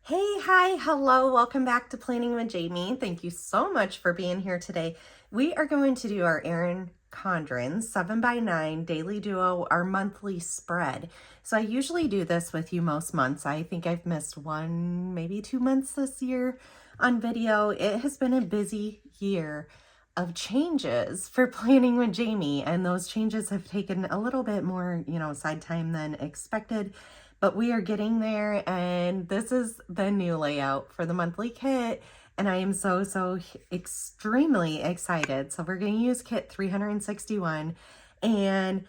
Hey, hi, hello, welcome back to Planning with Jamie. Thank you so much for being here today. We are going to do our Erin Condren 7x9 Daily Duo, our monthly spread. So I usually do this with you most months. I think I've missed one, maybe 2 months this year on video. It has been a busy year of changes for Planning with Jamie, and those changes have taken a little bit more, side time than expected. But we are getting there, and this is the new layout for the monthly kit, and I am so extremely excited. So we're going to use kit 361, and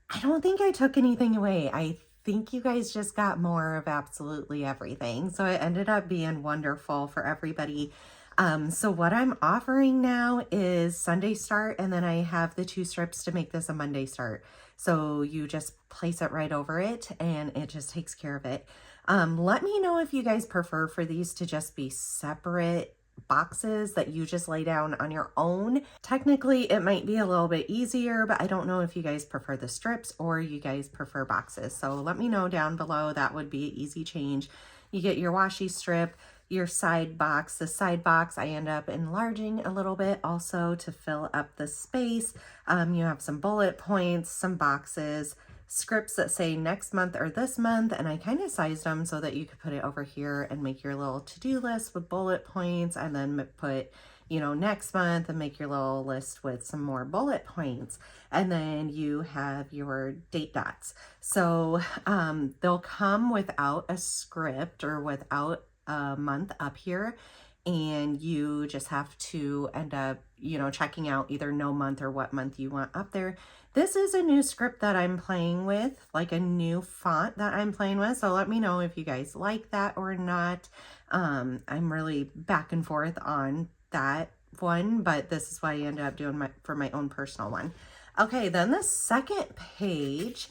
I don't think I took anything away. I think you guys just got more of absolutely everything. So it ended up being wonderful for everybody. So what I'm offering now is Sunday start, and then I have the 2 strips to make this a Monday start. So you just place it right over it and it just takes care of it. Let me know if you guys prefer for these to just be separate boxes that you just lay down on your own. Technically, it might be a little bit easier, but I don't know if you guys prefer the strips or you guys prefer boxes. So let me know down below. That would be an easy change. You get your washi strip, your side box. The side box I end up enlarging a little bit also to fill up the space. You have some bullet points, some boxes, scripts that say next month or this month, and I kind of sized them so that you could put it over here and make your little to-do list with bullet points, and then put, next month and make your little list with some more bullet points. And then you have your date dots. So they'll come without a script or without a month up here, and you just have to end up, checking out either no month or what month you want up there. This is a new script that I'm playing with, like a new font that I'm playing with. So let me know if you guys like that or not. I'm really back and forth on that one, but this is what I ended up doing for my own personal one. Okay, then the second page,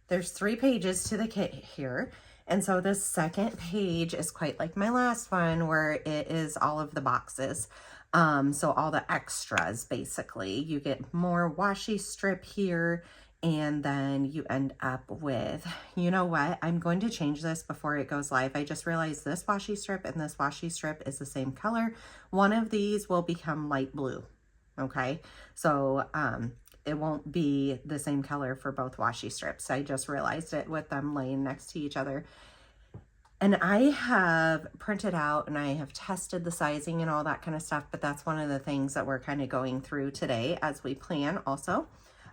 there's 3 pages to the kit here. And so this second page is quite like my last one, where it is all of the boxes. So all the extras, basically. You get more washi strip here, and then you end up with, you know what? I'm going to change this before it goes live. I just realized this washi strip and this washi strip is the same color. One of these will become light blue, okay? So, it won't be the same color for both washi strips. I just realized it with them laying next to each other. And I have printed out and I have tested the sizing and all that kind of stuff, but that's one of the things that we're kind of going through today as we plan also.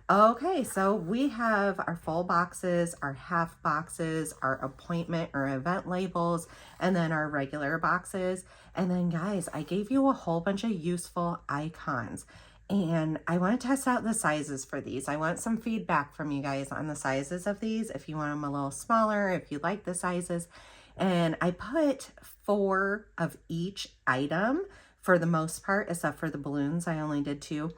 Okay, so we have our full boxes, our half boxes, our appointment or event labels, and then our regular boxes. And then guys, I gave you a whole bunch of useful icons. And I want to test out the sizes for these. I want some feedback from you guys on the sizes of these, if you want them a little smaller, if you like the sizes. And I put 4 of each item for the most part, except for the balloons. I only did 2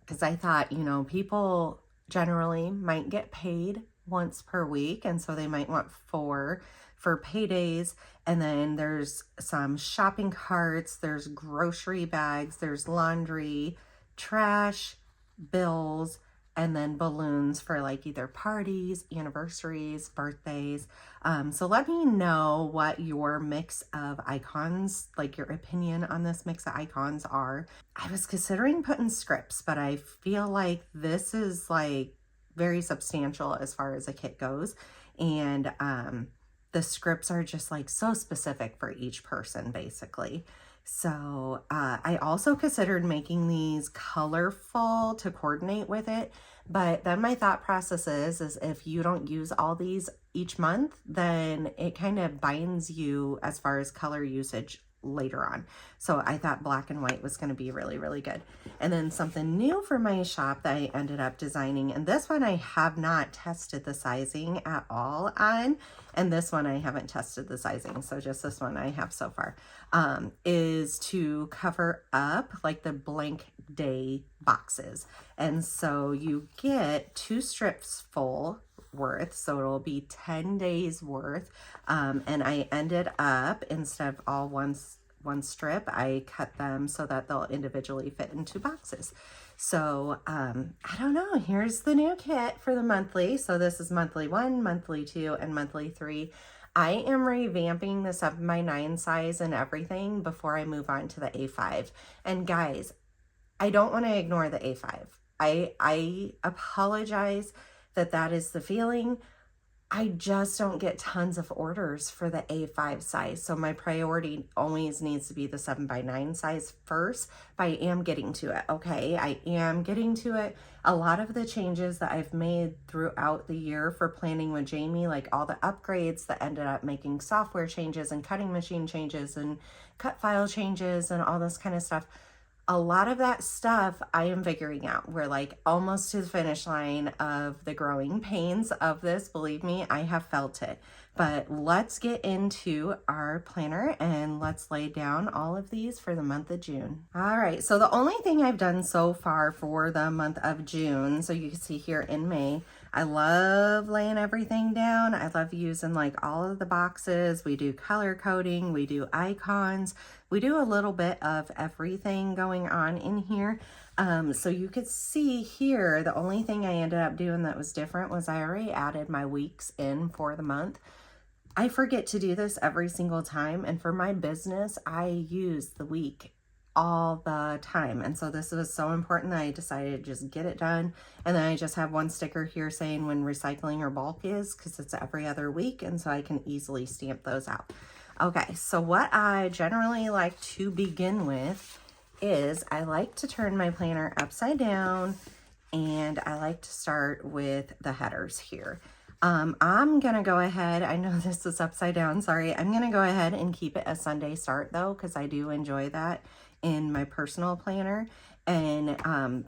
because I thought, people generally might get paid once per week, and so they might want 4 for paydays. And then there's some shopping carts, there's grocery bags, there's laundry, trash, bills, and then balloons for like either parties, anniversaries, birthdays. So let me know what your mix of icons, like your opinion on this mix of icons are. I was considering putting scripts, but I feel like this is like very substantial as far as a kit goes. And the scripts are just like so specific for each person, basically. So I also considered making these colorful to coordinate with it, but then my thought process is if you don't use all these each month, then it kind of binds you as far as color usage later on. So I thought black and white was going to be really, really good. And then something new for my shop that I ended up designing, and this one I have not tested the sizing at all on, and this one I haven't tested the sizing, so just this one I have so far, is to cover up like the blank day boxes. And so you get 2 strips full worth, so it'll be 10 days worth. And I ended up, instead of all one strip, I cut them so that they'll individually fit into boxes. So I don't know, here's the new kit for the monthly. So this is monthly 1, monthly 2, and monthly 3. I am revamping the 7x9 size and everything before I move on to the A5. And guys, I don't want to ignore the A5. I apologize that that is the feeling. I just don't get tons of orders for the A5 size. So my priority always needs to be the 7x9 size first, but I am getting to it. Okay. I am getting to it. A lot of the changes that I've made throughout the year for Planning with Jamie, like all the upgrades that ended up making software changes and cutting machine changes and cut file changes and all this kind of stuff. A lot of that stuff I am figuring out. We're like almost to the finish line of the growing pains of this. Believe me, I have felt it. But let's get into our planner and let's lay down all of these for the month of June. All right, so the only thing I've done so far for the month of June, so you can see here in May, I love laying everything down. I love using like all of the boxes. We do color coding, we do icons, we do a little bit of everything going on in here. So you could see here, the only thing I ended up doing that was different was I already added my weeks in for the month. I forget to do this every single time. And for my business, I use the week all the time. And so this was so important that I decided to just get it done. And then I just have one sticker here saying when recycling or bulk is, because it's every other week. And so I can easily stamp those out. Okay, so what I generally like to begin with is I like to turn my planner upside down, and I like to start with the headers here. I'm gonna go ahead, I know this is upside down, sorry. I'm gonna go ahead and keep it a Sunday start though, because I do enjoy that in my personal planner. And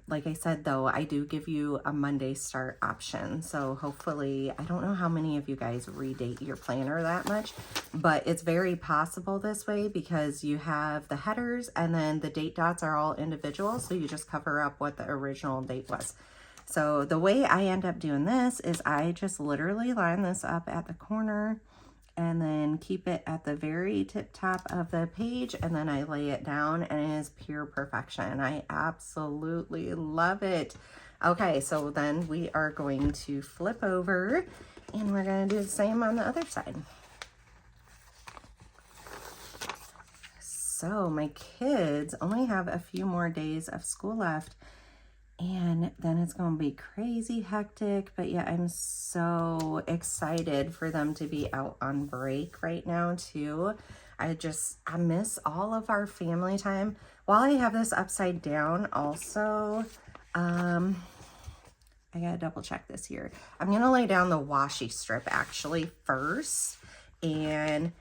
like I said though, I do give you a Monday start option. So hopefully, I don't know how many of you guys redate your planner that much, but it's very possible this way because you have the headers and then the date dots are all individual. So you just cover up what the original date was. So the way I end up doing this is I just literally line this up at the corner and then keep it at the very tip top of the page, and then I lay it down, and it is pure perfection. I absolutely love it. Okay, so then we are going to flip over and we're going to do the same on the other side. So my kids only have a few more days of school left, and then it's going to be crazy hectic, but yeah, I'm so excited for them to be out on break right now too. I miss all of our family time. While I have this upside down also, I gotta double check this here. I'm gonna lay down the washi strip actually first, and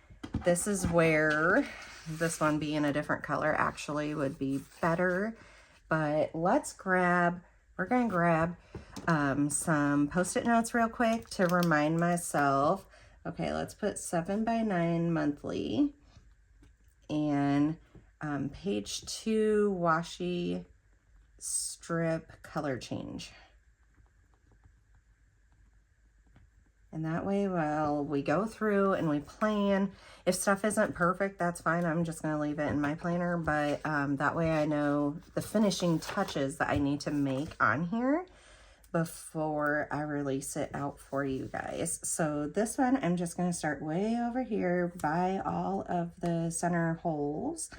this is where this one being a different color actually would be better. But we're gonna grab some Post-it notes real quick to remind myself. Okay, let's put 7x9 monthly and page 2 washi strip color change. And that way, well, we go through and we plan. If stuff isn't perfect, that's fine. I'm just gonna leave it in my planner, but that way I know the finishing touches that I need to make on here before I release it out for you guys. So this one, I'm just gonna start way over here by all of the center holes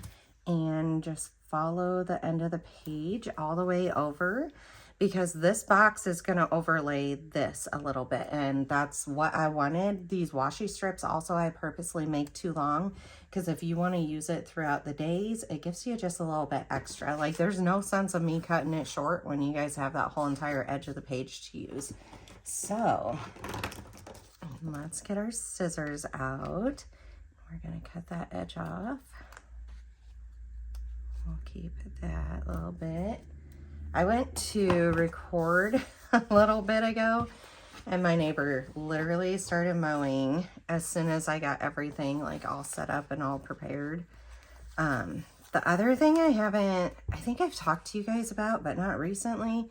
and just follow the end of the page all the way over, because this box is going to overlay this a little bit, and that's what I wanted. These washi strips also I purposely make too long, because if you want to use it throughout the days, it gives you just a little bit extra. Like there's no sense of me cutting it short when you guys have that whole entire edge of the page to use. So let's get our scissors out. We're going to cut that edge off. We'll keep it that little bit. I went to record a little bit ago, and my neighbor literally started mowing as soon as I got everything like all set up and all prepared. The other thing I think I've talked to you guys about, but not recently,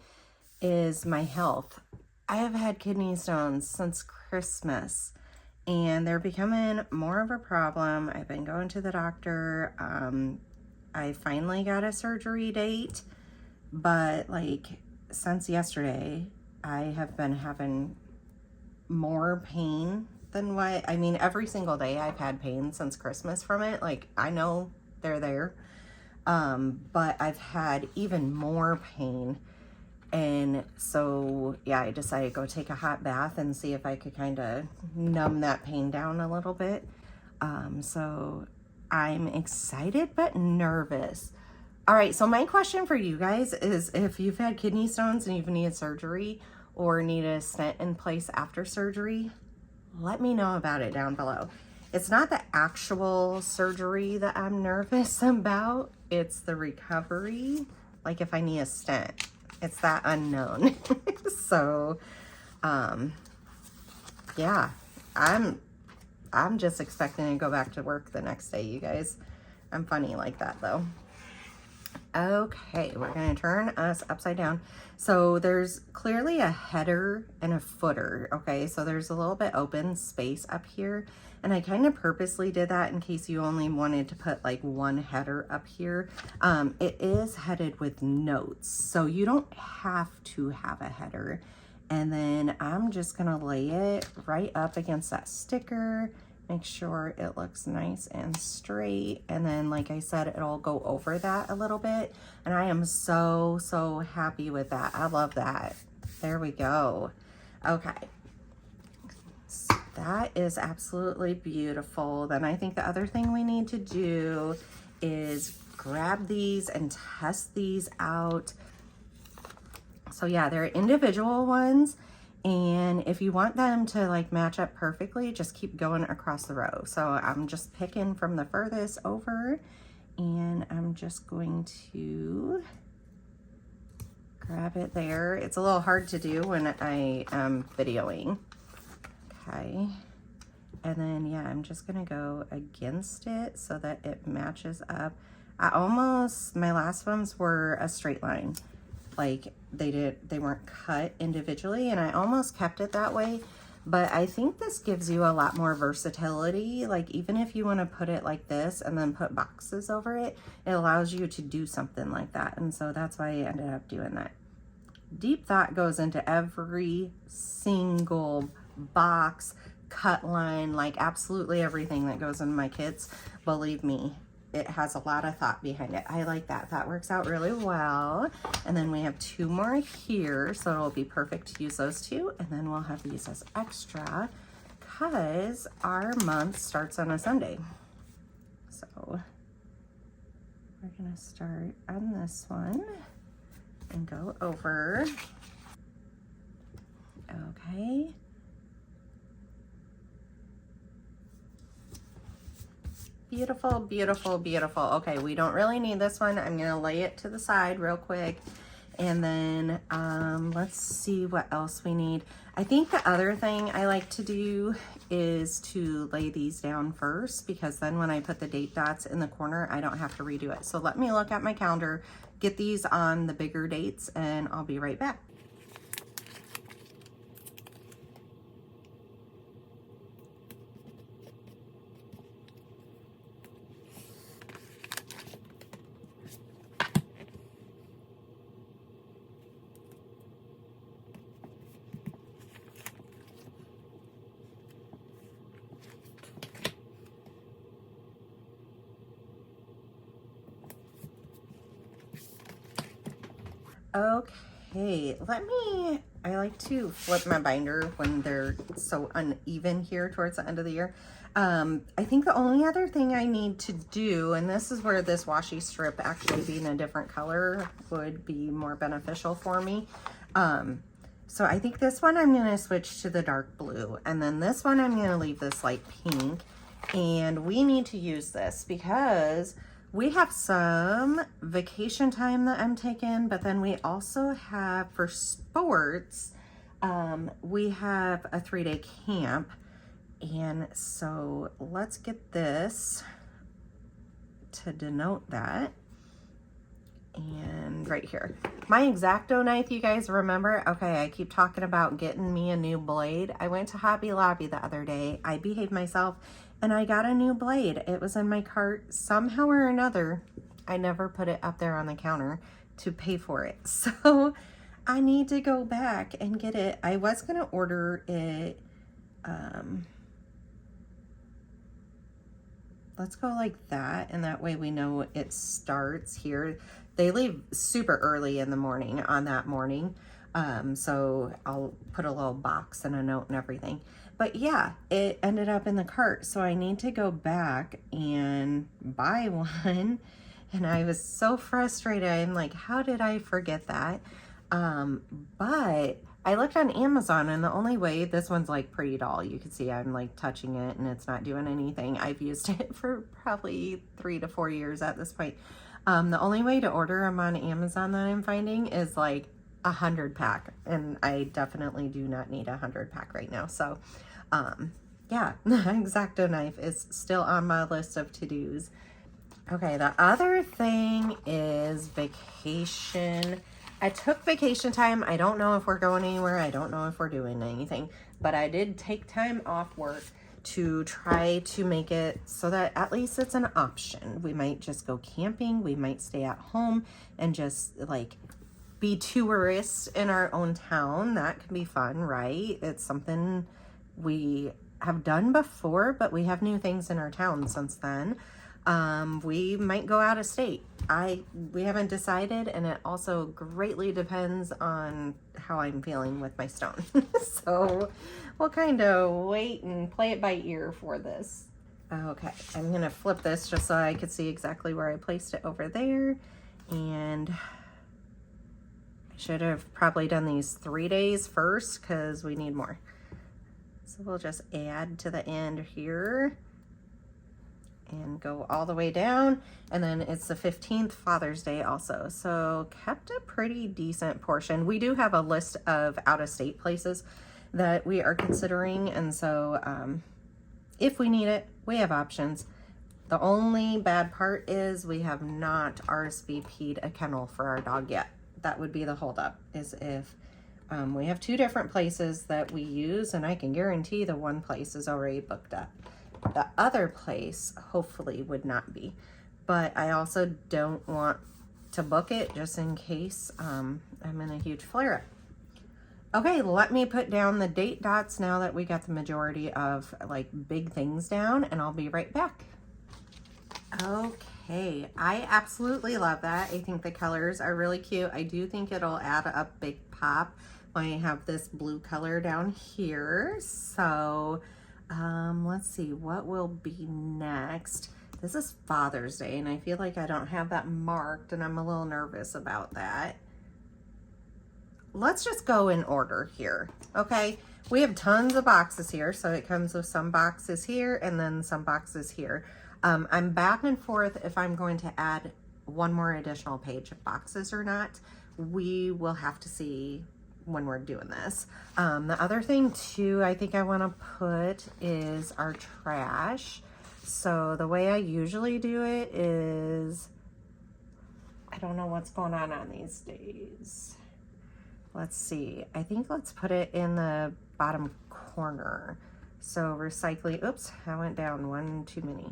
is my health. I have had kidney stones since Christmas, and they're becoming more of a problem. I've been going to the doctor. I finally got a surgery date. But like since yesterday, I have been having more pain than what, I mean, every single day I've had pain since Christmas from it. Like, I know they're there. But I've had even more pain. And so, yeah, I decided to go take a hot bath and see if I could kind of numb that pain down a little bit. So I'm excited but nervous. All right, so my question for you guys is, if you've had kidney stones and you've needed surgery or need a stent in place after surgery, let me know about it down below. It's not the actual surgery that I'm nervous about. It's the recovery. Like if I need a stent, it's that unknown. So, yeah, I'm just expecting to go back to work the next day, you guys. I'm funny like that though. Okay, we're gonna turn us upside down. So there's clearly a header and a footer, okay? So there's a little bit open space up here, and I kind of purposely did that in case you only wanted to put like one header up here. It is headed with notes, so you don't have to have a header. And then I'm just gonna lay it right up against that sticker. Make sure it looks nice and straight. And then, like I said, it'll go over that a little bit. And I am so, so happy with that. I love that. There we go. Okay. So that is absolutely beautiful. Then I think the other thing we need to do is grab these and test these out. So yeah, they're individual ones. And if you want them to like match up perfectly, just keep going across the row. So I'm just picking from the furthest over, and I'm just going to grab it there. It's a little hard to do when I am videoing. Okay. And then, yeah, I'm just gonna go against it so that it matches up. My last ones were a straight line. Like they weren't cut individually, and I almost kept it that way, but I think this gives you a lot more versatility. Like even if you want to put it like this and then put boxes over it, it allows you to do something like that. And so that's why I ended up doing that. Deep thought goes into every single box, cut line, like absolutely everything that goes in my kits. Believe me, it has a lot of thought behind it. I like that. That works out really well. And then we have two more here, so it'll be perfect to use those two. And then we'll have these as extra because our month starts on a Sunday. So we're gonna start on this one and go over. Okay. Beautiful, beautiful, beautiful. Okay, we don't really need this one. I'm gonna lay it to the side real quick. And then let's see what else we need. I think the other thing I like to do is to lay these down first, because then when I put the date dots in the corner, I don't have to redo it. So let me look at my calendar, get these on the bigger dates, and I'll be right back. Okay, I like to flip my binder when they're so uneven here towards the end of the year. I think the only other thing I need to do, and this is where this washi strip actually being a different color would be more beneficial for me. So I think this one I'm gonna switch to the dark blue, and then this one I'm gonna leave this light pink. And we need to use this because we have some vacation time that I'm taking, but then we also have for sports, we have a 3-day camp. And so let's get this to denote that. And right here, my X-Acto knife, you guys remember? Okay, I keep talking about getting me a new blade. I went to Hobby Lobby the other day. I behaved myself and I got a new blade. It was in my cart somehow or another. I never put it up there on the counter to pay for it. So I need to go back and get it. I was gonna order it let's go like that, and that way we know it starts here. They leave super early in the morning on that morning, so I'll put a little box and a note and everything. But yeah, it ended up in the cart, so I need to go back and buy one. And I was so frustrated. I'm like, how did I forget that? But I looked on Amazon, and the only way, this one's like pretty dull. You can see I'm like touching it and it's not doing anything. I've used it for probably 3 to 4 years at this point. The only way to order them on Amazon that I'm finding is like 100 pack, and I definitely do not need 100 pack right now. So yeah, X-Acto knife is still on my list of to-dos. Okay, the other thing is vacation. I took vacation time. I don't know if we're going anywhere. I don't know if we're doing anything, but I did take time off work to try to make it so that at least it's an option. We might just go camping. We might stay at home and just like be tourists in our own town. That can be fun, right? It's something we have done before, but we have new things in our town since then. We might go out of state. We haven't decided, and it also greatly depends on how I'm feeling with my stone. So we'll kind of wait and play it by ear for this. Okay, I'm gonna flip this just so I could see exactly where I placed it over there. And I should have probably done these 3 days first because we need more. So we'll just add to the end here and go all the way down. And then it's the 15th, Father's Day also. So kept a pretty decent portion. We do have a list of out-of-state places that we are considering. And so if we need it, we have options. The only bad part is we have not RSVP'd a kennel for our dog yet. That would be the holdup, is if we have 2 different places that we use, and I can guarantee the one place is already booked up. The other place hopefully would not be, but I also don't want to book it just in case I'm in a huge flare-up. Okay, let me put down the date dots now that we got the majority of like big things down, and I'll be right back. Okay, I absolutely love that. I think the colors are really cute. I do think it'll add a big pop when I have this blue color down here. So let's see what will be next. This is Father's Day, and I feel like I don't have that marked, and I'm a little nervous about that. Let's just go in order here, okay? We have tons of boxes here, so it comes with some boxes here and then some boxes here. I'm back and forth if I'm going to add one more additional page of boxes or not. We will have to see when we're doing this. The other thing too, I think I want to put is our trash. So the way I usually do it is, I don't know what's going on these days. Let's see, I think let's put it in the bottom corner. So recycling, oops, I went down one too many.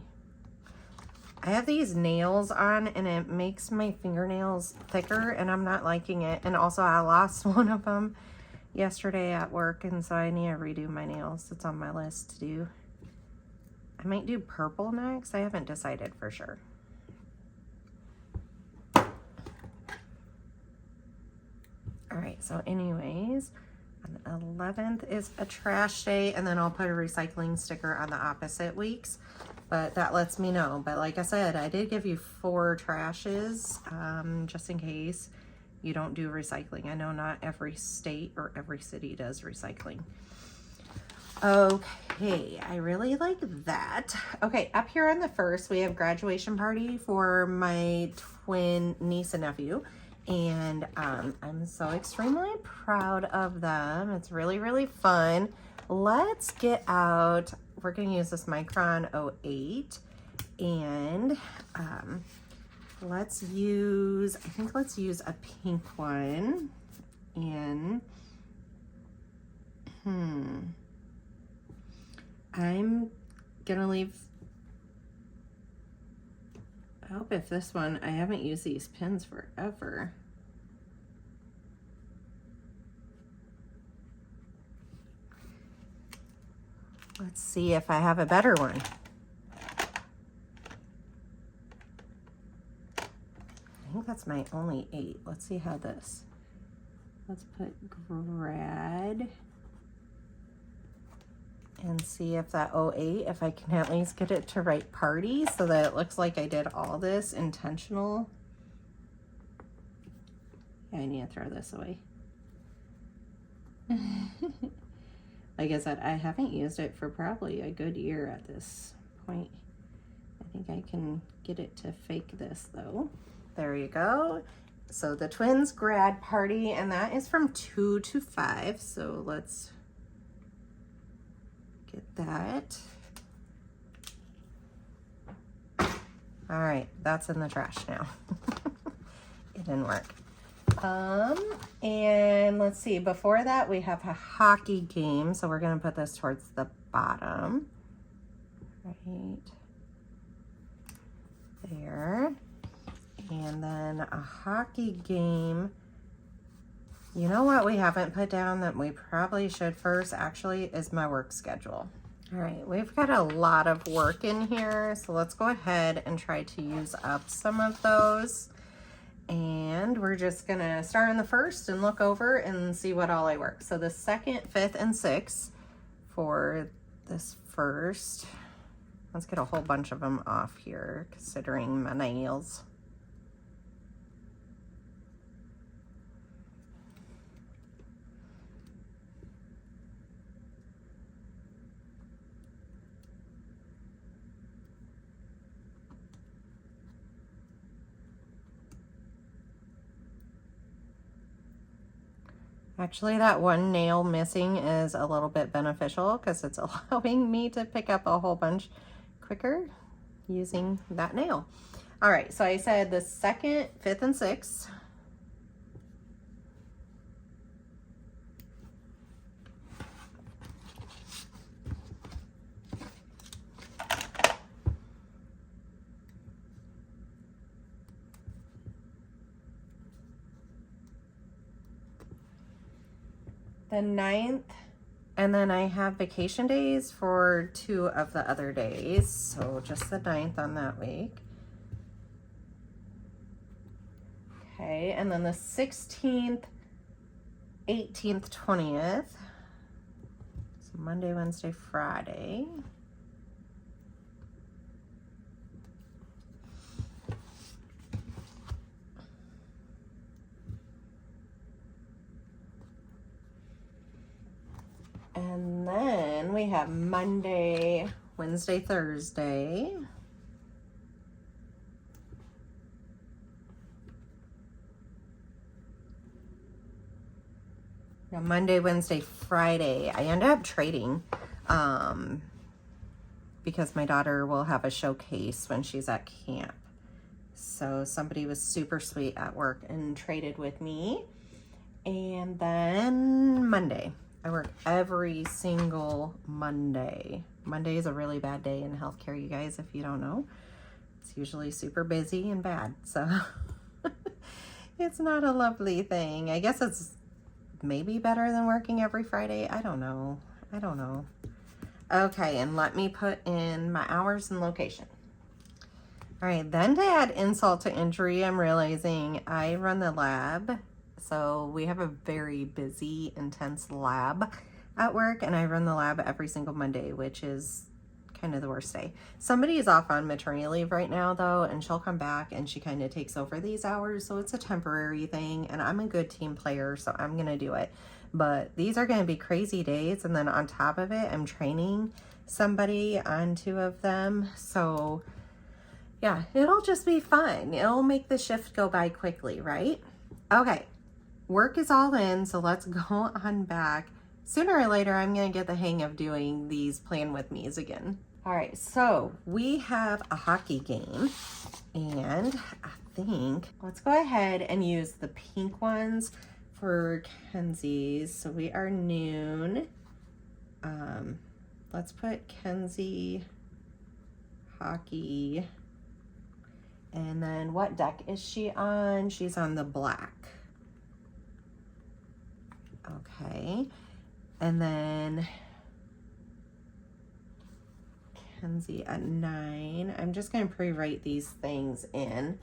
I have these nails on, and it makes my fingernails thicker, and I'm not liking it. And also I lost one of them yesterday at work, and so I need to redo my nails. It's on my list to do. I might do purple next. I haven't decided for sure. All right, so anyways, on the 11th is a trash day, and then I'll put a recycling sticker on the opposite weeks. But that lets me know. But like I said, I did give you 4 trashes, just in case you don't do recycling. I know not every state or every city does recycling. Okay, I really like that. Okay, up here on the 1st, we have graduation party for my twin niece and nephew. And I'm so extremely proud of them. It's really, really fun. Let's get out, we're gonna use this Micron 08, and let's use, I think let's use a pink one. And I'm gonna leave, I hope if this one, I haven't used these pins forever. Let's see if I have a better one. think that's my only 8. Let's see how this. Let's put grad and see if that 08, if I can at least get it to write party so that it looks like I did all this intentional. Yeah, I need to throw this away. Like I said, I haven't used it for probably a good year at this point. I think I can get it to fake this though. There you go. So the twins grad party, and that is from 2 to 5. So let's get that. All right, that's in the trash now. It didn't work. And let's see, before that we have a hockey game. So we're gonna put this towards the bottom. Right there. And then a hockey game. You know what we haven't put down that we probably should first actually is my work schedule. All right, we've got a lot of work in here, so let's go ahead and try to use up some of those. And we're just gonna start on the first and look over and see what all I work. So the 2nd, 5th, and 6th for this first. Let's get a whole bunch of them off here, considering my nails. Actually, that one nail missing is a little bit beneficial because it's allowing me to pick up a whole bunch quicker using that nail. All right, so I said the 2nd, 5th, and 6th. The 9th, and then I have vacation days for 2 of the other days, so just the 9th on that week. Okay, and then the 16th, 18th, 20th. So Monday, Wednesday, Friday. And then we have Monday, Wednesday, Thursday. Now Monday, Wednesday, Friday. I end up trading because my daughter will have a showcase when she's at camp. So somebody was super sweet at work and traded with me. And then Monday. I work every single Monday. Monday is a really bad day in healthcare, you guys, if you don't know. It's usually super busy and bad, so it's not a lovely thing. I guess it's maybe better than working every Friday. I don't know. Okay, and let me put in my hours and location. All right, then to add insult to injury, I'm realizing I run the lab. So we have a very busy, intense lab at work, and I run the lab every single Monday, which is kind of the worst day. Somebody is off on maternity leave right now though, and she'll come back and she kind of takes over these hours. So it's a temporary thing, and I'm a good team player, so I'm gonna do it. But these are gonna be crazy days. And then on top of it, I'm training somebody on 2 of them. So yeah, it'll just be fun. It'll make the shift go by quickly, right? Okay. Work is all in, so let's go on back. Sooner or later, I'm gonna get the hang of doing these plan with me's again. All right, so we have a hockey game, and I think let's go ahead and use the pink ones for Kenzie's. So we are noon. Let's put Kenzie hockey. And then what deck is she on? She's on the black. Okay, and then Kenzie at 9. I'm just going to pre-write these things in.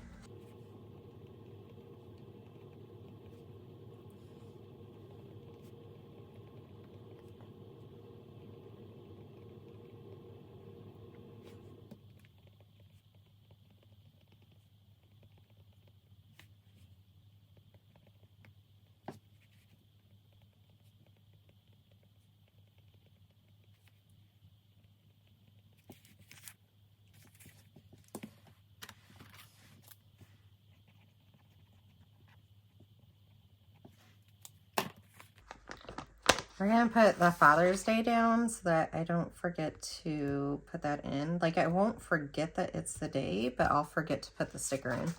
We're going to put the Father's Day down so that I don't forget to put that in. Like, I won't forget that it's the day, but I'll forget to put the sticker in.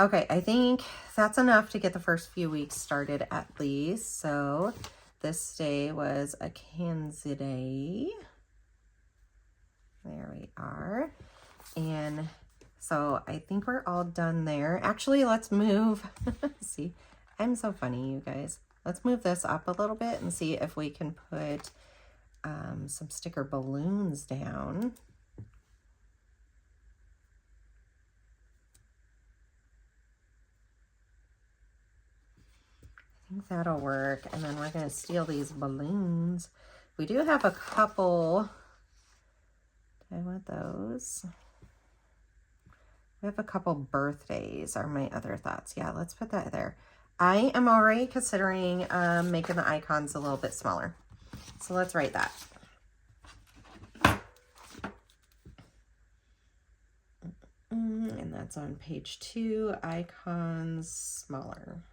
Okay, I think that's enough to get the first few weeks started at least. So this day was a Kansas Day. There we are. And so I think we're all done there. Actually, let's move. See, I'm so funny, you guys. Let's move this up a little bit and see if we can put some sticker balloons down. I think that'll work. And then we're going to steal these balloons. We do have a couple. Do I want those? We have a couple birthdays are my other thoughts. Yeah, let's put that there. I am already considering making the icons a little bit smaller. So let's write that. And that's on page 2, icons smaller.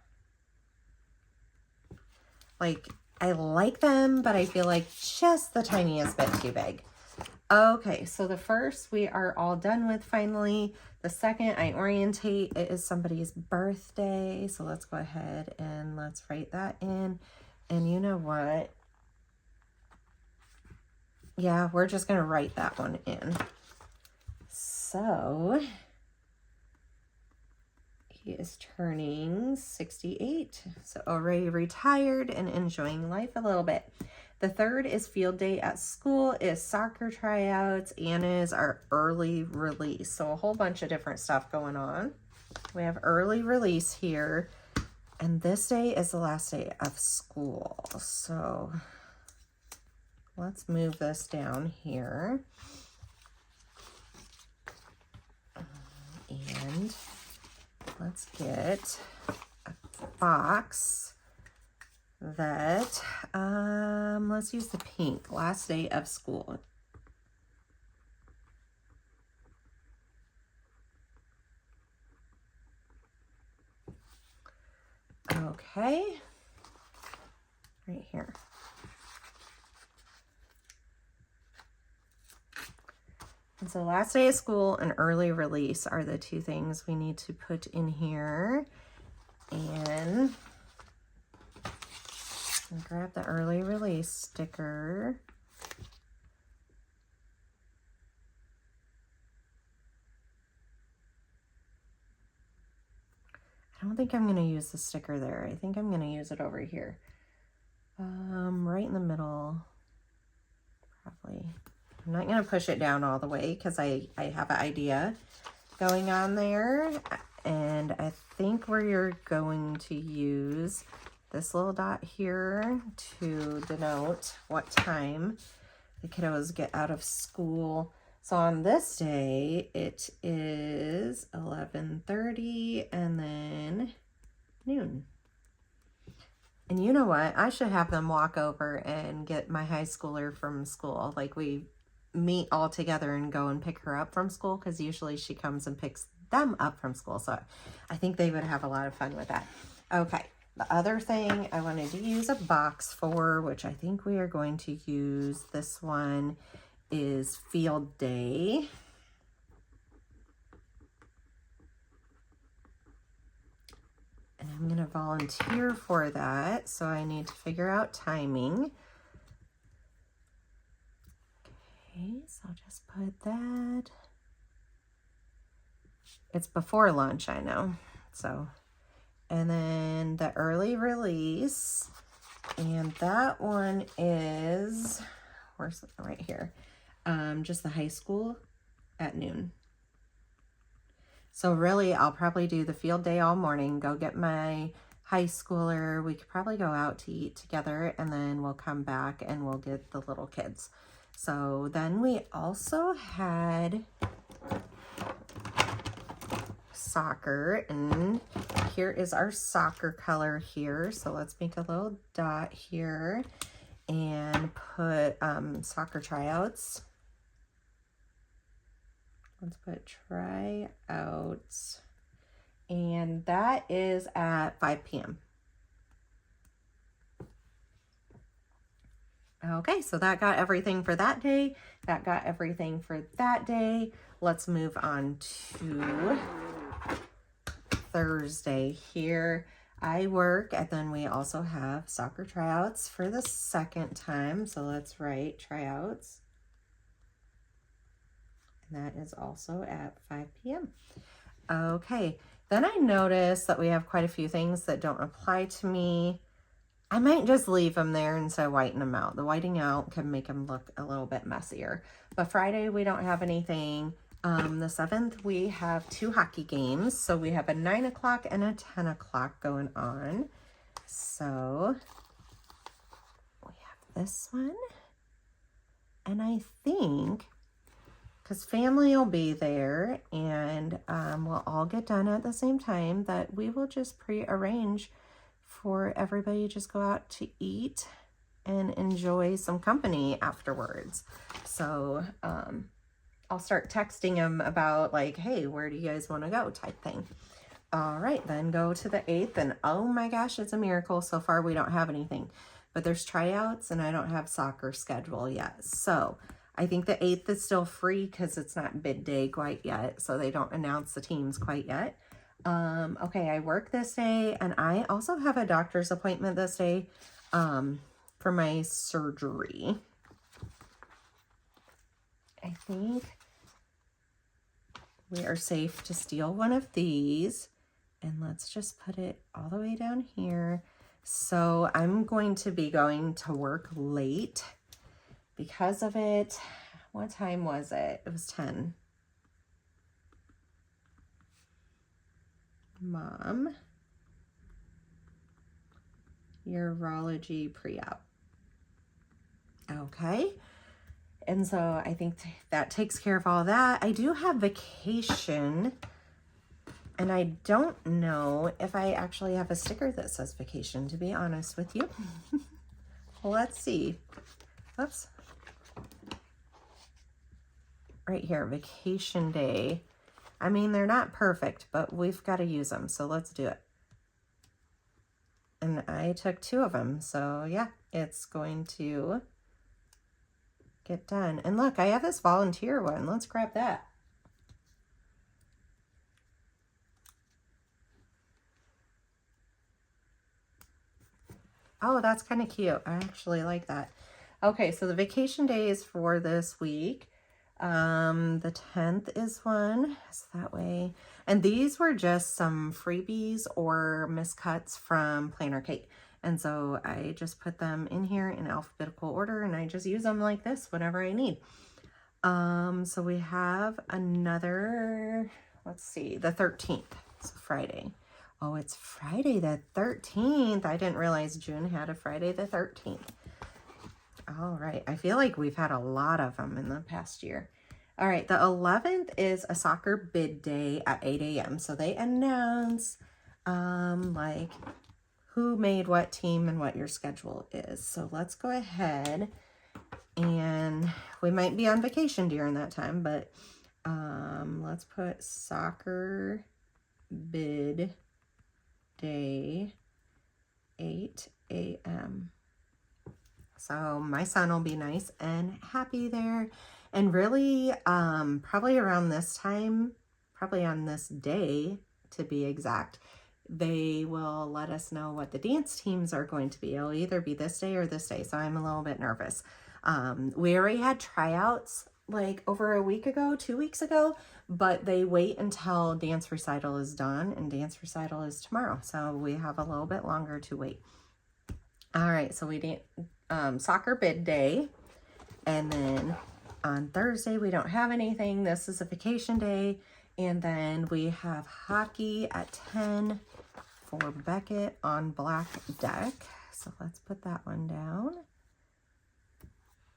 Like, I like them, but I feel like just the tiniest bit too big. Okay, so the first we are all done with finally. The second I orientate, it is somebody's birthday. So let's go ahead and let's write that in. And you know what? Yeah, we're just going to write that one in. So he is turning 68. So already retired and enjoying life a little bit. The third is field day at school, is soccer tryouts, and is our early release. So a whole bunch of different stuff going on. We have early release here, and this day is the last day of school. So let's move this down here. And let's get a box that, let's use the pink, last day of school. Okay, right here. And so last day of school and early release are the two things we need to put in here. And grab the early release sticker. I don't think I'm going to use the sticker there. I think I'm going to use it over here. Right in the middle, probably. I'm not going to push it down all the way because I have an idea going on there. And I think we're going to use this little dot here to denote what time the kiddos get out of school. So on this day, it is 11:30 and then noon. And you know what? I should have them walk over and get my high schooler from school. Like, we meet all together and go and pick her up from school, because usually she comes and picks them up from school. So I think they would have a lot of fun with that. Okay. The other thing I wanted to use a box for, which I think we are going to use this one, is field day. And I'm going to volunteer for that, so I need to figure out timing. Okay, so I'll just put that. It's before lunch, I know. So, and then the early release, and that one is, where's it? Right here. Just the high school at noon. So really, I'll probably do the field day all morning, go get my high schooler. We could probably go out to eat together, and then we'll come back and we'll get the little kids. So then we also had soccer, and here is our soccer color here. So let's make a little dot here and put soccer tryouts. Let's put tryouts, and that is at 5 p.m. Okay, so that got everything for that day. That got everything for that day. Let's move on to Thursday here. I work, and then we also have soccer tryouts for the second time. So let's write tryouts. And that is also at 5 p.m. Okay, then I noticed that we have quite a few things that don't apply to me. I might just leave them there instead of whiting them out. The whiting out can make them look a little bit messier. But Friday, we don't have anything. The 7th, we have 2 hockey games. So we have a 9 o'clock and a 10 o'clock going on. So we have this one. And I think, because family will be there and we'll all get done at the same time, that we will just pre-arrange for everybody to just go out to eat and enjoy some company afterwards. So I'll start texting them about like, hey, where do you guys want to go type thing. All right, then go to the 8th, and oh my gosh, it's a miracle. So far we don't have anything, but there's tryouts and I don't have soccer schedule yet. So I think the 8th is still free because it's not bid day quite yet. So they don't announce the teams quite yet. Okay, I work this day, and I also have a doctor's appointment this day for my surgery. I think we are safe to steal one of these, and let's just put it all the way down here. So I'm going to be going to work late because of it. What time was it? It was 10. Mom, urology pre-op. Okay. And so I think that takes care of all that. I do have vacation, and I don't know if I actually have a sticker that says vacation, to be honest with you. Let's see. Oops. Right here, vacation day. I mean, they're not perfect, but we've got to use them, so let's do it. And I took 2 of them, so yeah, it's going to get done. And look, I have this volunteer one. Let's grab that. Oh, that's kind of cute. I actually like that. Okay, so the vacation days for this week. The 10th is one, so that way. And these were just some freebies or miscuts from Planner Kate. And so I just put them in here in alphabetical order, and I just use them like this whenever I need. So we have another, let's see, the 13th. It's Friday. Oh, it's Friday the 13th. I didn't realize June had a Friday the 13th. All right. I feel like we've had a lot of them in the past year. All right. The 11th is a soccer bid day at 8 a.m. So they announce like who made what team and what your schedule is. So let's go ahead, and we might be on vacation during that time, but let's put soccer bid day 8 a.m. So my son will be nice and happy there. And really, probably around this time, probably on this day to be exact, they will let us know what the dance teams are going to be. It'll either be this day or this day, so I'm a little bit nervous. We already had tryouts like over a week ago, 2 weeks ago, but they wait until dance recital is done, and dance recital is tomorrow, so we have a little bit longer to wait. All right, so we did soccer bid day, and then on Thursday we don't have anything. This is a vacation day, and then we have hockey at 10 for Beckett on black deck. So let's put that one down.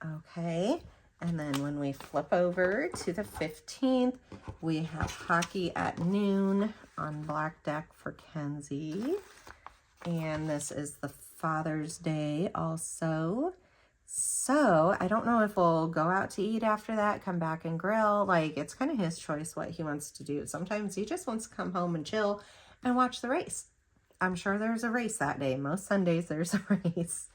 Okay, and then when we flip over to the 15th, we have hockey at noon on black deck for Kenzie. And this is the Father's Day also. So I don't know if we'll go out to eat after that, come back and grill. Like, it's kind of his choice what he wants to do. Sometimes he just wants to come home and chill and watch the race. I'm sure there's a race that day. Most Sundays there's a race.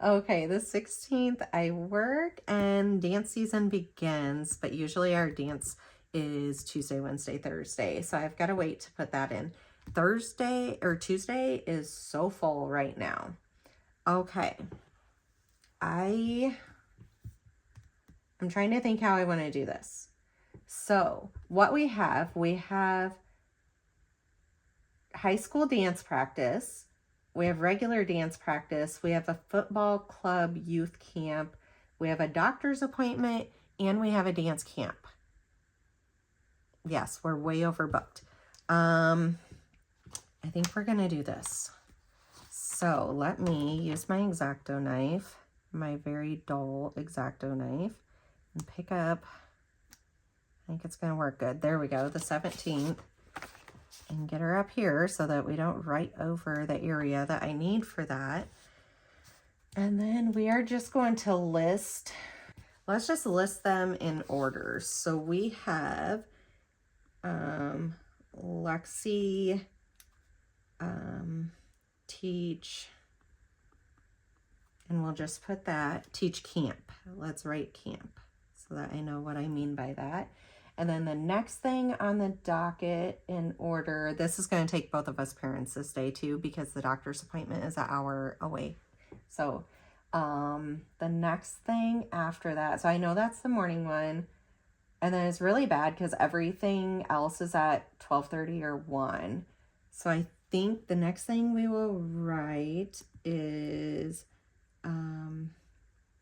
Okay, the 16th I work and dance season begins, but usually our dance is Tuesday, Wednesday, Thursday. So I've got to wait to put that in. Thursday or Tuesday is so full right now. Okay. I'm trying to think how I want to do this. So what we have high school dance practice. We have regular dance practice. We have a football club youth camp. We have a doctor's appointment, and we have a dance camp. Yes, we're way overbooked. I think we're going to do this. So let me use my X-Acto knife, my very dull X-Acto knife, and pick up, I think it's going to work good. There we go, the 17th. And get her up here so that we don't write over the area that I need for that. And then we are just going to list, let's just list them in order. So we have Lexi, teach, and we'll just put that, teach camp. Let's write camp so that I know what I mean by that. And then the next thing on the docket in order, this is going to take both of us parents this day too, because the doctor's appointment is an hour away. So the next thing after that, so I know that's the morning one. And then it's really bad because everything else is at 12:30 or 1. So I think the next thing we will write is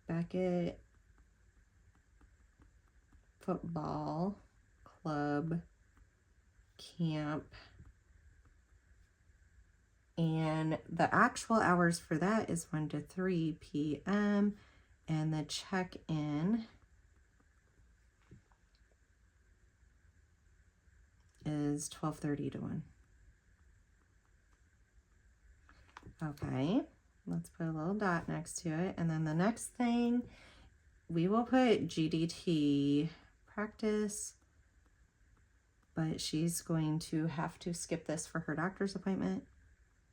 Beckett football club camp, and the actual hours for that is 1 to 3 p.m. and the check-in is 12:30 to 1. Okay, let's put a little dot next to it. And then the next thing, we will put GDT practice, but she's going to have to skip this for her doctor's appointment,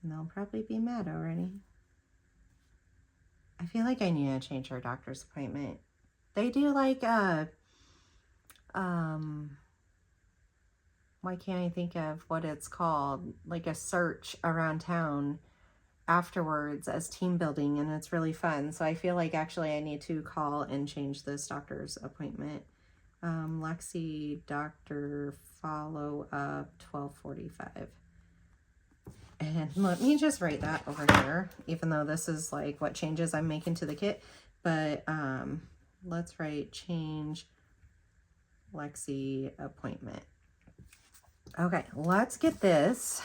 and they'll probably be mad already. I feel like I need to change her doctor's appointment. They do like a, why can't I think of what it's called? Like a search around town afterwards as team building, and it's really fun. So I feel like actually I need to call and change this doctor's appointment. Lexi doctor follow up 12:45. And let me just write that over here, even though this is like what changes I'm making to the kit. But let's write change Lexi appointment. Okay, let's get this.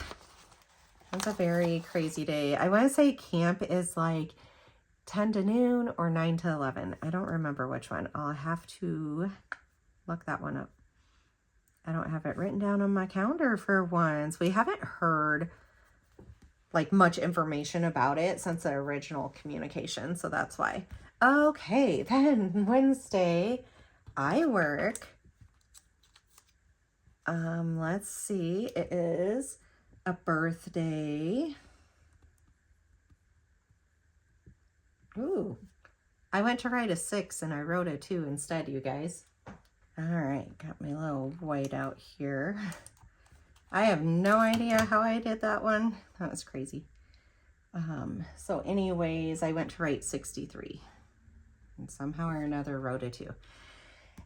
It's a very crazy day. I want to say camp is like 10 to noon or 9 to 11. I don't remember which one. I'll have to look that one up. I don't have it written down on my calendar for once. We haven't heard like much information about it since the original communication, so that's why. Okay, then Wednesday I work. Let's see, it is a birthday. Ooh, I went to write a 6 and I wrote a 2 instead, you guys. All right, got my little white out here. I have no idea how I did that one. That was crazy. So anyways, I went to write 63 and somehow or another wrote a 2.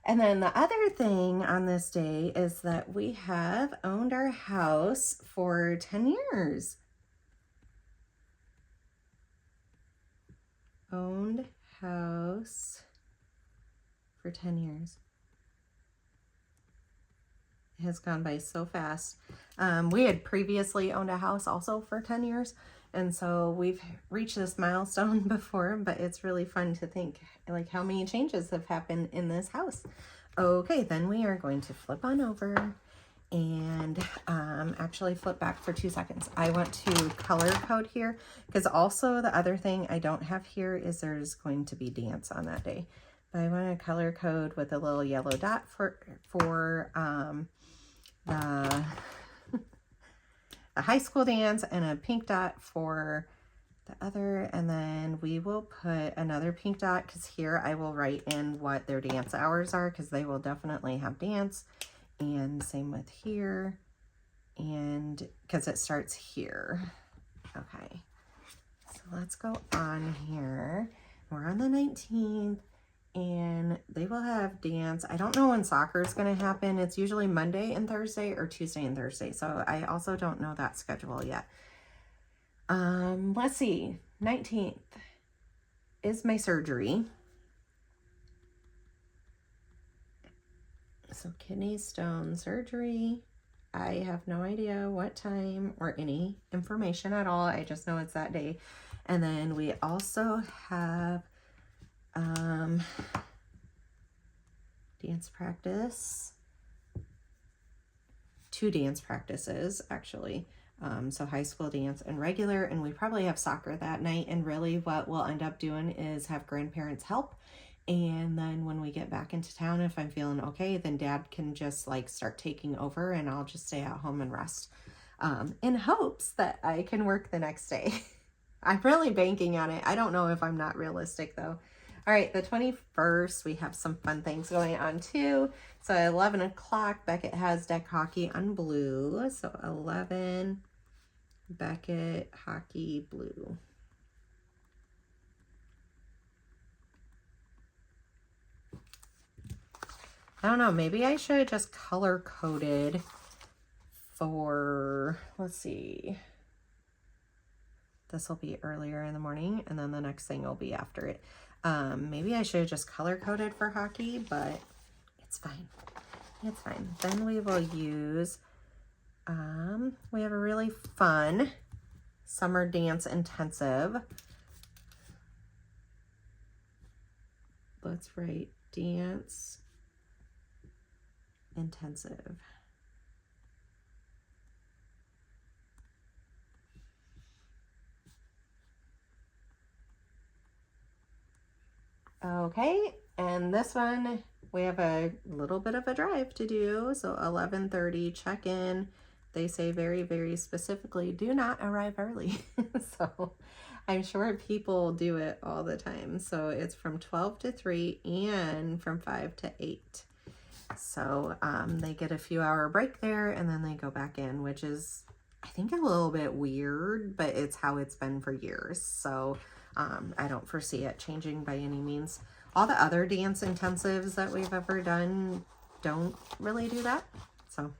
And then the other thing on this day is that we have owned our house for 10 years. Owned house for 10 years. It has gone by so fast. We had previously owned a house also for 10 years. And so we've reached this milestone before, but it's really fun to think like how many changes have happened in this house. Okay, then we are going to flip on over and actually flip back for 2 seconds. I want to color code here because also the other thing I don't have here is there's going to be dance on that day. But I want to color code with a little yellow dot for the high school dance and a pink dot for the other, and then we will put another pink dot because here I will write in what their dance hours are because they will definitely have dance. And same with here, and because it starts here. Okay, so let's go on here. We're on the 19th. And they will have dance. I don't know when soccer is going to happen. It's usually Monday and Thursday or Tuesday and Thursday. So I also don't know that schedule yet. Let's see. 19th is my surgery. So kidney stone surgery. I have no idea what time or any information at all. I just know it's that day. And then we also have dance practice, 2 dance practices actually. So high school dance and regular, and we probably have soccer that night. And really what we'll end up doing is have grandparents help. And then when we get back into town, if I'm feeling okay, then Dad can just like start taking over and I'll just stay at home and rest, in hopes that I can work the next day. I'm really banking on it. I don't know if I'm not realistic though. All right, the 21st, we have some fun things going on too. So at 11 o'clock, Beckett has deck hockey on blue. So 11, Beckett hockey blue. I don't know, maybe I should have just color coded for, let's see. This will be earlier in the morning and then the next thing will be after it. Maybe I should have just color coded for hockey, but it's fine. It's fine. Then we will use, we have a really fun summer dance intensive. Let's write dance intensive. Okay, and this one, we have a little bit of a drive to do. So 11:30 check-in. They say very, very specifically, do not arrive early. So I'm sure people do it all the time. So it's from 12 to 3 and from 5 to 8. So they get a few hour break there and then they go back in, which is, I think, a little bit weird, but it's how it's been for years. So I don't foresee it changing by any means. All the other dance intensives that we've ever done don't really do that. So,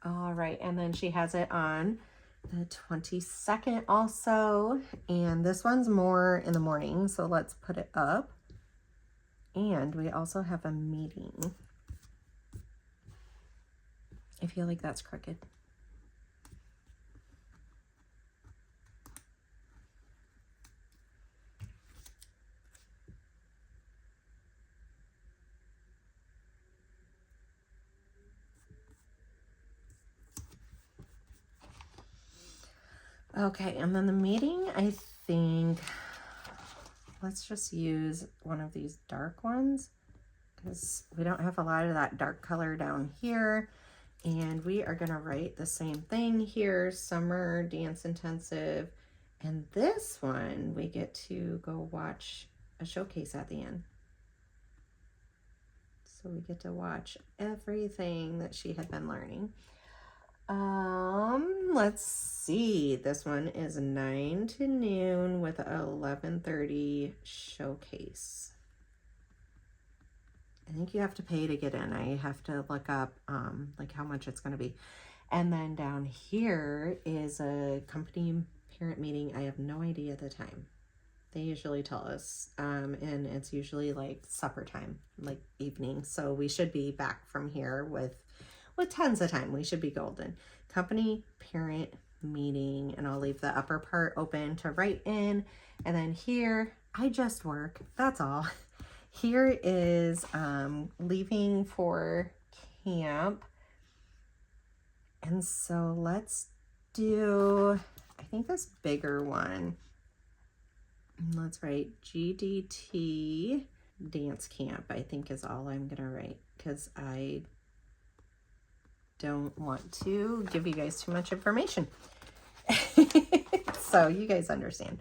all right. And then she has it on the 22nd also. And this one's more in the morning. So let's put it up. And we also have a meeting. I feel like that's crooked. Okay, and then the meeting, I think, let's just use one of these dark ones because we don't have a lot of that dark color down here. And we are going to write the same thing here, summer dance intensive. And this one, we get to go watch a showcase at the end. So we get to watch everything that she had been learning. Let's see. This one is 9 to noon with a 11:30 showcase. I think you have to pay to get in. I have to look up like how much it's going to be. And then down here is a company parent meeting. I have no idea the time. They usually tell us, and it's usually like supper time, like evening. So we should be back from here with tons of time. We should be golden. Company parent meeting, and I'll leave the upper part open to write in. And then here, I just work. That's all. Here is leaving for camp. And so let's do, I think this bigger one. Let's write GDT dance camp, I think is all I'm going to write because I don't want to give you guys too much information. So you guys understand.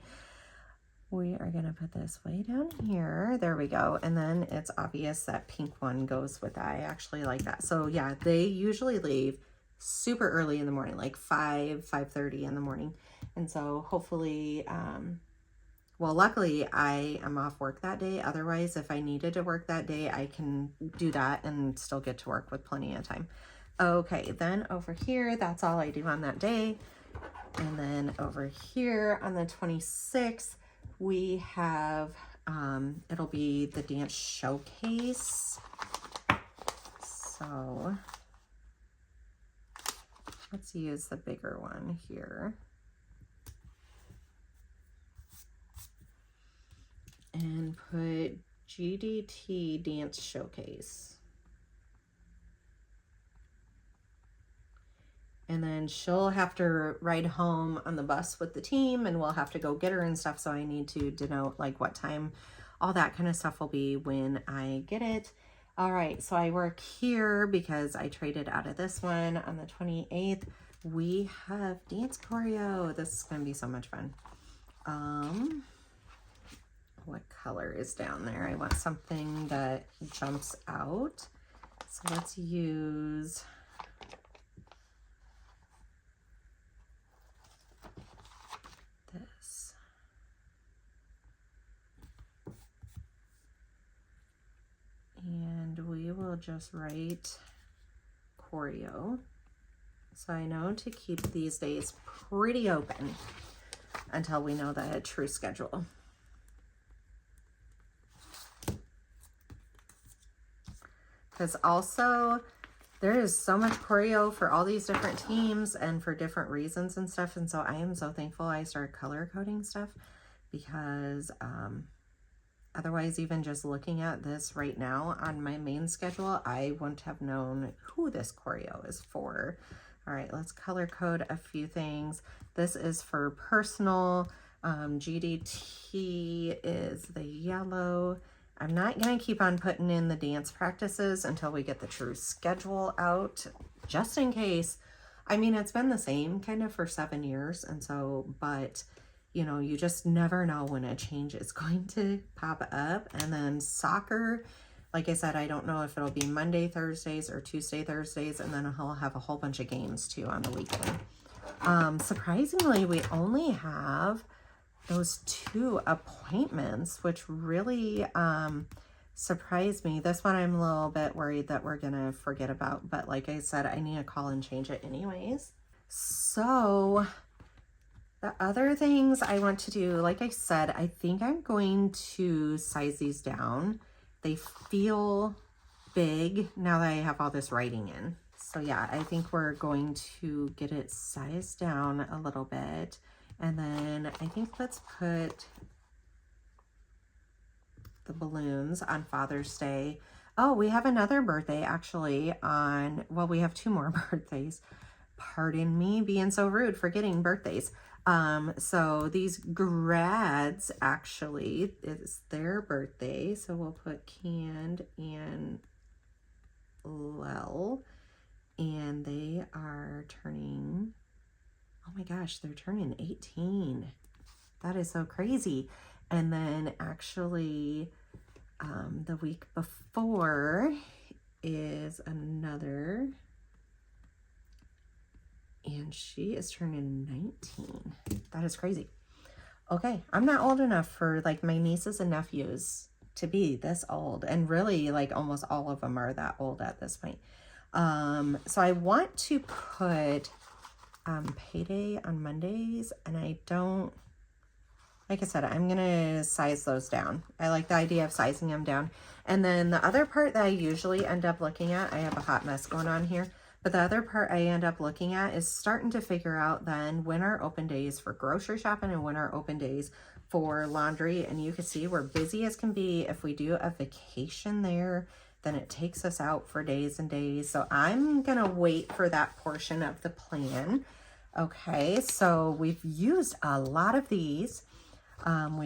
We are going to put this way down here. There we go. And then it's obvious that pink one goes with that. I actually like that. So yeah, they usually leave super early in the morning, like 5:30 in the morning. And so hopefully, well, luckily I am off work that day. Otherwise, if I needed to work that day, I can do that and still get to work with plenty of time. Okay, then over here, that's all I do on that day. And then over here on the 26th, we have, it'll be the dance showcase. So let's use the bigger one here. And put GDT dance showcase. And then she'll have to ride home on the bus with the team and we'll have to go get her and stuff. So I need to denote like what time, all that kind of stuff will be when I get it. All right, so I work here because I traded out of this one on the 28th. We have dance choreo. This is gonna be so much fun. What color is down there? I want something that jumps out. So let's use this. And we will just write choreo. So I know to keep these days pretty open until we know the true schedule. Because also there is so much choreo for all these different teams and for different reasons and stuff. And so I am so thankful I started color coding stuff because otherwise, even just looking at this right now on my main schedule, I wouldn't have known who this choreo is for. All right, let's color code a few things. This is for personal. GDT is the yellow. I'm not going to keep on putting in the dance practices until we get the true schedule out, just in case. I mean, it's been the same kind of for 7 years. And so, but you know, you just never know when a change is going to pop up. And then soccer, like I said, I don't know if it'll be Monday, Thursdays or Tuesday, Thursdays. And then I'll have a whole bunch of games too on the weekend. Surprisingly, we only have those 2 appointments, which really surprised me. This one I'm a little bit worried that we're gonna forget about, but like I said, I need to call and change it anyways. So the other things I want to do, like I said, I think I'm going to size these down. They feel big now that I have all this writing in. So yeah, I think we're going to get it sized down a little bit. And then I think let's put the balloons on Father's Day. Oh, we have another birthday actually on, well, we have 2 more birthdays. Pardon me being so rude, forgetting birthdays. So these grads actually, it's their birthday. So we'll put Canned and Lel, and they are turning, oh my gosh, they're turning 18. That is so crazy. And then actually the week before is another, and she is turning 19. That is crazy. Okay, I'm not old enough for like my nieces and nephews to be this old, and really like almost all of them are that old at this point. So I want to put payday on Mondays, and I don't, like I said, I'm gonna size those down. I like the idea of sizing them down. And then the other part that I usually end up looking at, I have a hot mess going on here, but the other part I end up looking at is starting to figure out then when are open days for grocery shopping and when are open days for laundry. And you can see we're busy as can be. If we do a vacation there, then it takes us out for days and days. So I'm gonna wait for that portion of the plan. Okay, so we've used a lot of these. I'm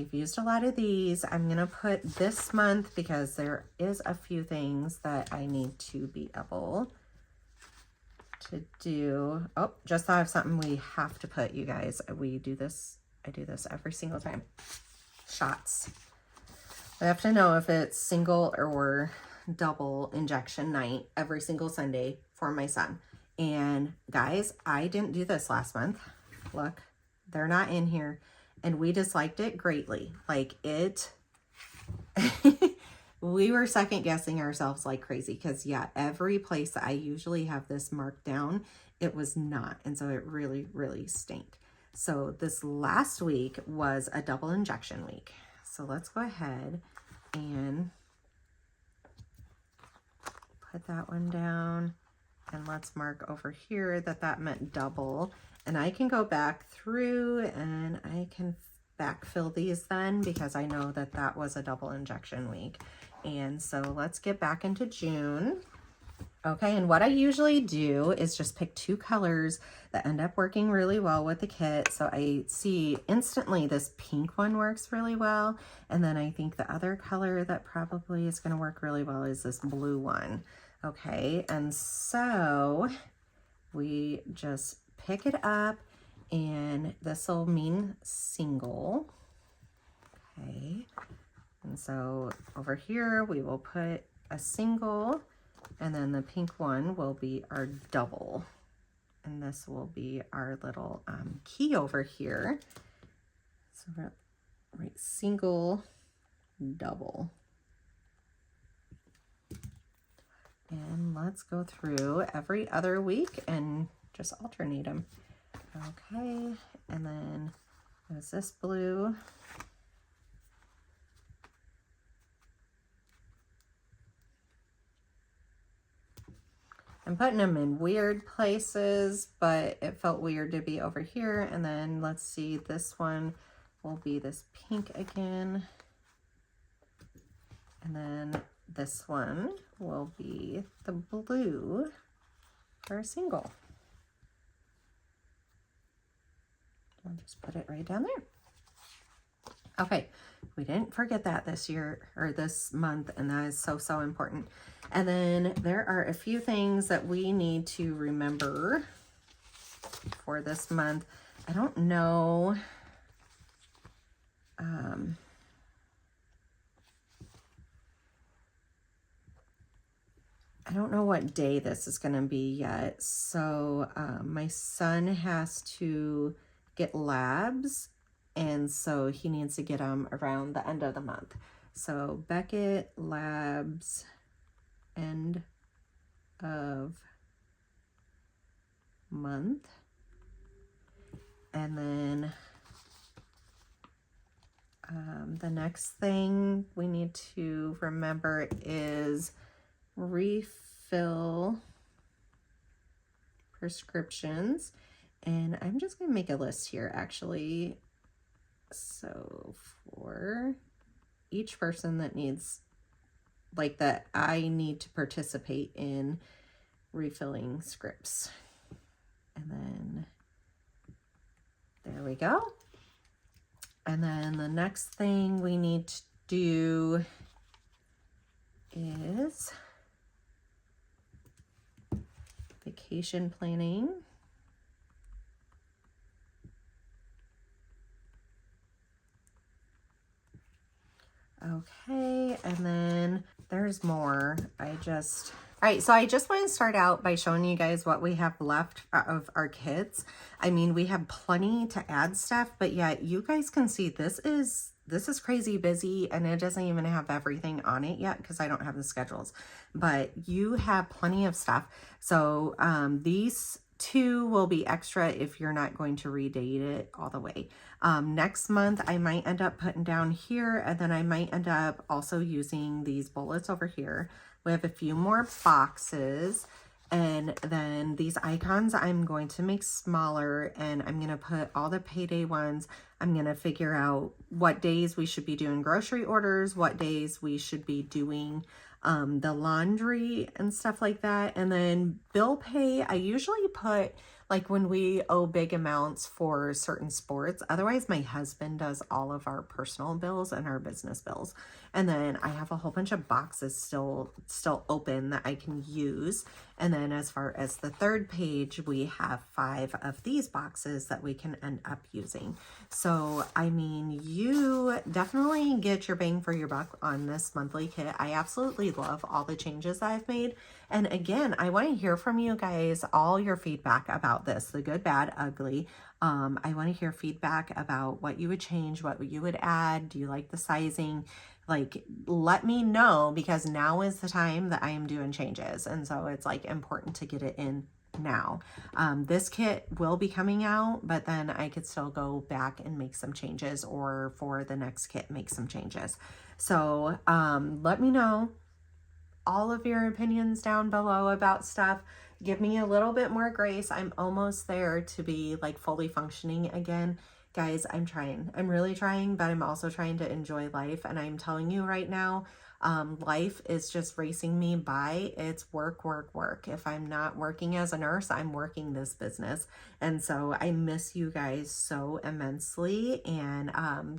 gonna put this month because there is a few things that I need to be able to do. Oh, just thought of something we have to put, you guys. We do this I do this every single time. Shots. I have to know if it's single or double injection night every single Sunday for my son. And guys, I didn't do this last month. Look, they're not in here. And we disliked it greatly. Like it, we were second guessing ourselves like crazy. Because yeah, every place that I usually have this marked down, it was not. And so it really, really stank. So this last week was a double injection week. So let's go ahead and put that one down. And let's mark over here that that meant double. And I can go back through and I can backfill these then, because I know that that was a double injection week. And so let's get back into June. Okay, and what I usually do is just pick 2 colors that end up working really well with the kit. So I see instantly this pink one works really well. And then I think the other color that probably is going to work really well is this blue one. Okay, and so we just pick it up, and this will mean single. Okay, and so over here we will put a single, and then the pink one will be our double. And this will be our little key over here. So we're right, single, double. And let's go through every other week and just alternate them. Okay, and then there's this blue. I'm putting them in weird places, but it felt weird to be over here. And then let's see, this one will be this pink again. And then this one will be the blue for a single. I'll just put it right down there. Okay, we didn't forget that this year or this month, and that is so, so important. And then there are a few things that we need to remember for this month. I don't know. I don't know what day this is going to be yet. So my son has to get labs, and so he needs to get them around the end of the month. So Beckett labs end of month. And then the next thing we need to remember is refill prescriptions. And I'm just going to make a list here, actually. So for each person that needs, like that I need to participate in refilling scripts. And then there we go. And then the next thing we need to do is vacation planning. Okay, and then there's more. All right, so I just want to start out by showing you guys what we have left of our kits. I mean, we have plenty to add stuff, but yet you guys can see this is crazy busy, and it doesn't even have everything on it yet because I don't have the schedules, but you have plenty of stuff. So these 2 will be extra if you're not going to redate it all the way. Next month, I might end up putting down here, and then I might end up also using these bullets over here. We have a few more boxes, and then these icons I'm going to make smaller, and I'm going to put all the payday ones. I'm going to figure out what days we should be doing grocery orders, what days we should be doing the laundry and stuff like that. And then bill pay, I usually put like when we owe big amounts for certain sports. Otherwise, my husband does all of our personal bills and our business bills. And then I have a whole bunch of boxes still open that I can use. And then as far as the third page, we have 5 of these boxes that we can end up using. So, I mean, you definitely get your bang for your buck on this monthly kit. I absolutely love all the changes I've made. And again, I want to hear from you guys, all your feedback about this, the good, bad, ugly. I want to hear feedback about what you would change, what you would add. Do you like the sizing? Like, let me know, because now is the time that I am doing changes. And so it's like important to get it in now. This kit will be coming out, but then I could still go back and make some changes, or for the next kit, make some changes. So let me know all of your opinions down below about stuff. Give me a little bit more grace. I'm almost there to be like fully functioning again. Guys, I'm trying. I'm really trying, but I'm also trying to enjoy life. And I'm telling you right now, life is just racing me by. It's work, work, work. If I'm not working as a nurse, I'm working this business. And so I miss you guys so immensely. And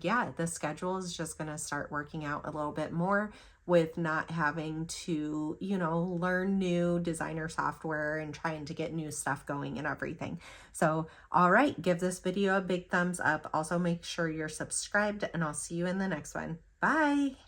yeah, the schedule is just going to start working out a little bit more, with not having to, you know, learn new designer software and trying to get new stuff going and everything. So, all right, give this video a big thumbs up. Also, make sure you're subscribed, and I'll see you in the next one. Bye.